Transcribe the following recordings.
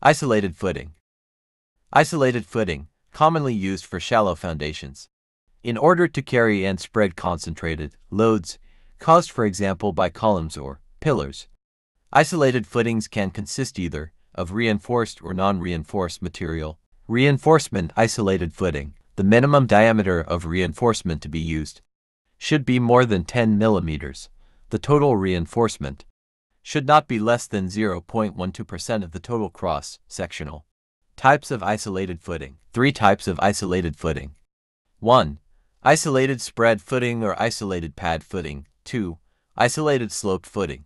Isolated footing. Isolated footing, commonly used for shallow foundations. In order to carry and spread concentrated loads, caused for example by columns or pillars. Isolated footings can consist either of reinforced or non-reinforced material. Reinforcement isolated footing. The minimum diameter of reinforcement to be used should be more than 10 millimeters. The total reinforcement should not be less than 0.12% of the total cross-sectional. Types of isolated footing. 3 types of isolated footing. 1. Isolated spread footing or isolated pad footing. 2. Isolated sloped footing.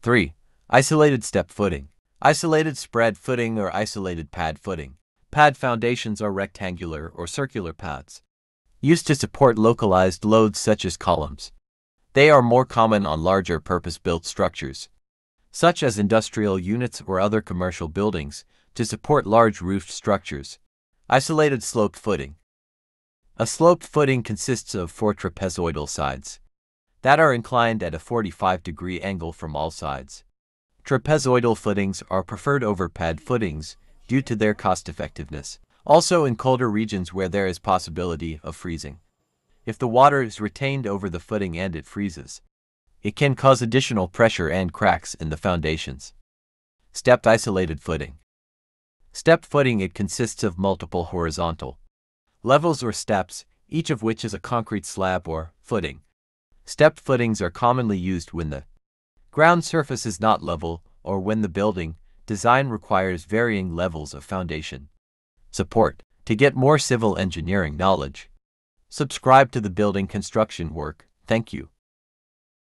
3. Isolated step footing. Isolated spread footing or isolated pad footing. Pad foundations are rectangular or circular pads, used to support localized loads such as columns. They are more common on larger purpose-built structures, such as industrial units or other commercial buildings, to support large roofed structures. Isolated sloped footing. A sloped footing consists of 4 trapezoidal sides that are inclined at a 45-degree angle from all sides. Trapezoidal footings are preferred over pad footings due to their cost-effectiveness. Also in colder regions where there is possibility of freezing. If the water is retained over the footing and it freezes, it can cause additional pressure and cracks in the foundations. Stepped isolated footing. Stepped footing. It consists of multiple horizontal levels or steps, each of which is a concrete slab or footing. Stepped footings are commonly used when the ground surface is not level or when the building design requires varying levels of foundation support. To get more civil engineering knowledge, subscribe to the Building Construction Work. Thank you.